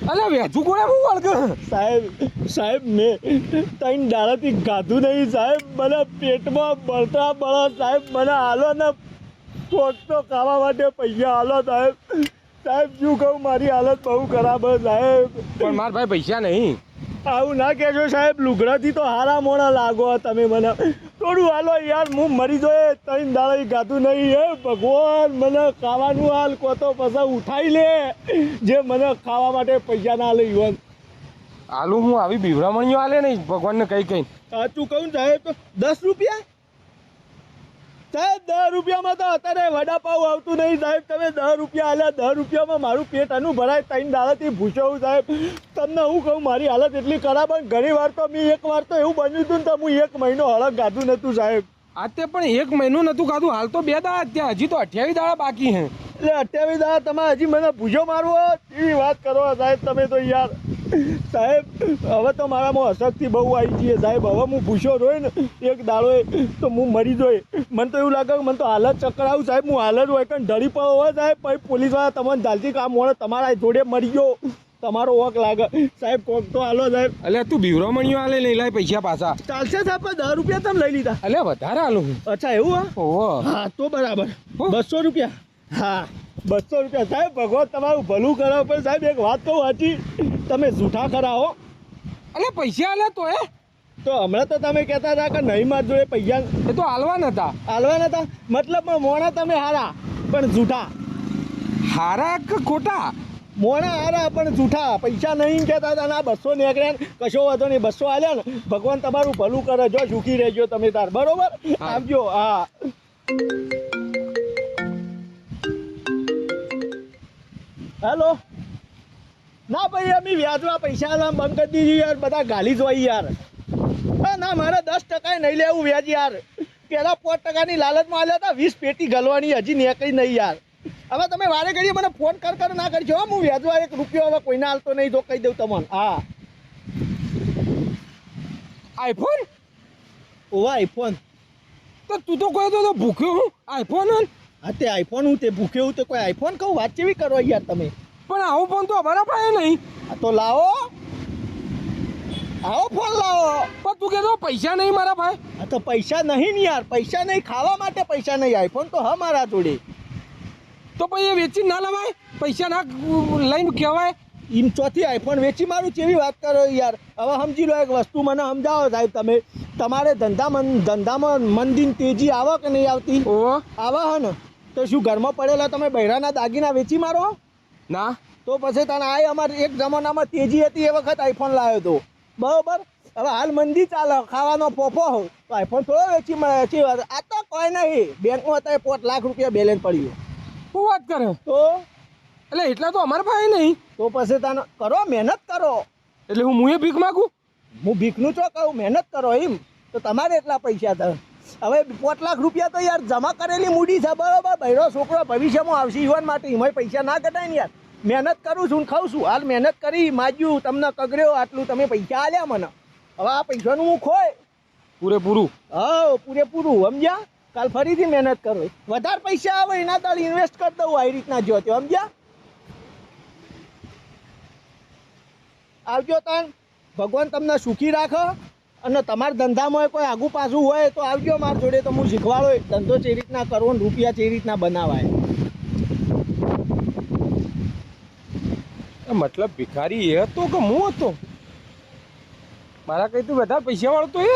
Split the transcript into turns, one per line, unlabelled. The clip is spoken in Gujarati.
અલ્યા વેચું કોને હું વળગ
સાહેબ મેં 3 દાડાથી ગાધું નહીં સાહેબ. મને પેટમાં બળતા બળો સાહેબ. મને હાલો ને કોક તો ખાવા માટે પૈસા હાલો સાહેબ. સાહેબ શું કહું, મારી હાલત બહુ ખરાબ છે સાહેબ.
પણ મારા ભાઈ પૈસા નહીં.
આવું ના કહેજો સાહેબ. લુગડાથી તો હારા મોણા લાગો તમે મને. થોડું હાલો યાર, હું મરી જોઈએ. 3 દાડા ગાધું નહીં. હે ભગવાન, મને ખાવાનું હાલ કો તો પછી ઉઠાઈ લે જે મને ખાવા માટે પૈસા ના લે. યુવાન
હાલું હું આવી બીવરામણીઓ હાલે નહીં ભગવાનને કઈ
સાચું કહું સાહેબ તો 10 રૂપિયા સાહેબ. 10 રૂપિયામાં તો અત્યારે વડાપાવ આવતું નહીં સાહેબ. તમે 10 રૂપિયા હાલ્યા. 10 રૂપિયામાં મારું પેટ અનું ભરાય. 3 દાડાથી ભૂસ્યો હું સાહેબ. તમને હું કહું, મારી હાલત એટલી ખરાબ. ઘણી વાર તો મેં એક વાર તો એવું બન્યું હતું ને તો હું 1 મહિનો હળક ગાધું નહોતું સાહેબ.
આજે પણ 1 મહિનો નતું ખાધું. હાલ તો 2 દાડા ત્યાં, હજી તો 28 દાડા બાકી હે.
એટલે 28 દાડા તમે હજી મને ભૂજો મારવો એવી વાત કરો સાહેબ તમે તો યાર. સાહેબ હવે તો મારામાં અશક્તિ બહુ આવી ગઈ સાહેબ. હવે હું ભૂસ્યો રહ્યો ને એક દાડો તો હું મરી જોઈ. મને તો એવું લાગે કે મને તો હાલત ચક્કર આવું સાહેબ. હું હાલત હોય કારણ ઢળી પડો હોય સાહેબ. પછી પોલીસવાળા તમને ઝાલથી કામ મળે, તમારા જોડે મરી ગયો, તમારો વોક લાગે સાહેબ. કોક તો હાલો સાહેબ.
એટલે તું બીવરામણીઓ હાલે લઈ લાય પૈસા પાછા.
ચાલશે સાહેબ, પણ 10 રૂપિયા તમે લઈ લીધા.
એટલે વધારે હાલું.
અચ્છા એવું હા.
ઓહો
હા તો બરાબર. 200 રૂપિયા. હા 200 રૂપિયા સાહેબ. ભગવાન તમારું ભલું કરો. પણ સાહેબ એક વાત કહું સાચી, તમે જૂઠા ખરા હો.
એટલે પૈસા હાલે તો
તો હમણાં તો તમે કહેતા હતા કે નહીં માર જોઈએ પૈસા.
એ તો હાલવા નતા.
હાલવા નતા મતલબ મોણા તમે હારા પણ જૂઠા.
હારા કે ખોટા?
મોણા હારા પણ જૂઠા. પૈસા નહીં કહેતા હતા ના 200 નીકળ્યા ને કશો વાંધો નહીં. 200 હાલ્યા ને ભગવાન તમારું ભલું કરે. જો સુખી રહેજો તમે તાર. બરોબર આવજો. હા હેલો. ના ભાઈ અમે વ્યાજમાં પૈસા આલવા બંધ કરી દીધી યાર. બધા ગાલી જ હોય યાર. ના મારે 10% નહીં લેવું વ્યાજ યાર. પહેલાં 5%ની લાલચમાં આલ્યા હતા. 20 પેટી ગલવાની હજી નીકળી નહીં યાર. હવે તમે વારે ઘડીએ મને ફોન કર ના કરજો. હું વ્યાજમાં 1 રૂપિયો હવે કોઈને હાલતો નહીં. તો કહી દઉં તમને. હા
આઈફોન?
ઓવા આઈફોન.
તો તું તો કહ્યો તો ભૂખ્યો હું આઈફોન.
હા તે આઈફોન હું તે ભૂખ્યો હું તે કોઈ આઈફોન કહું. વાત કેવી કરો યાર તમે.
પણ આવો ફોન તો અમારા પાસે નહીં.
તો લાવો આવો ફોન લાવો.
પણ તું કહેતો પૈસા નહીં મારા ભાઈ.
હા તો પૈસા નહીં ને યાર. પૈસા નહીં, ખાવા માટે પૈસા નહીં. આઈફોન તો હા મારા જોડે.
તો પછી એ વેચી ના લવાય? પૈસા ના લઈને કહેવાય
એમ ચોથી આઈફોન વેચી મારું કેવી વાત કરો યાર. હવે સમજી લો એક વસ્તુ મને સમજાવો સાહેબ તમે. તમારે ધંધામાં મંદિર તેજી આવે કે નહીં આવતી? આવે હે ને. તો શું ઘરમાં પડેલા તમે બૈરાના દાગીના વેચી મારો?
ના.
તો પછી તને આ અમારે એક જમાનામાં તેજી હતી એ વખત આઈફોન લાવ્યો હતો. બરાબર. હવે હાલ મંદી ચાલે, ખાવાનો ફોફો હોય તો આઈફોન થોડો વેચી મળે. આ તો કોઈ નહીં. બેંકમાં અત્યારે 5 લાખ રૂપિયા બેલેન્સ પડ્યું.
શું વાત કરે?
તો
એટલે એટલા તો અમારા પાસે નહીં.
તો પછી તને કરો, મહેનત કરો.
એટલે હું ભીખ માગું?
હું ભીખનું ચો કહું, મહેનત કરો એમ. તો તમારે એટલા પૈસા થાય. હવે 5 લાખ રૂપિયા તો યાર જમા કરેલી મૂડી છે. બરાબર. બૈરો છોકરો ભવિષ્યમાં આવશે યુવાન માટે. એમાં પૈસા ના કટાય ને યાર. મહેનત કરું છું ને ખાઉં છું. હાલ મહેનત કરી, માજ્યું, તમને કગર્યો, આટલું તમે પૈસા આલ્યા મને. હવે આ પૈસાનું હું ખોય
પૂરેપૂરું.
હા પૂરેપૂરું સમજ્યા. કાલ ફરીથી મહેનત કરો. વધારે પૈસા આવે એના તાળ ઇન્વેસ્ટ કરી દઉં આવી રીતના. જો તે સમજ્યા. આવજો તાન. ભગવાન તમને સુખી રાખે. અને તમારા ધંધામાં કોઈ આગુ પાછું હોય તો આવજો મારા જોડે. તો હું શીખવાડો ધંધો જે રીતના કરવો ને રૂપિયા જે રીતના બનાવાય.
મતલબ ભિખારી એ હતો કે હું હતો? મારા કઈ તું વધારે પૈસા વાળો તો એ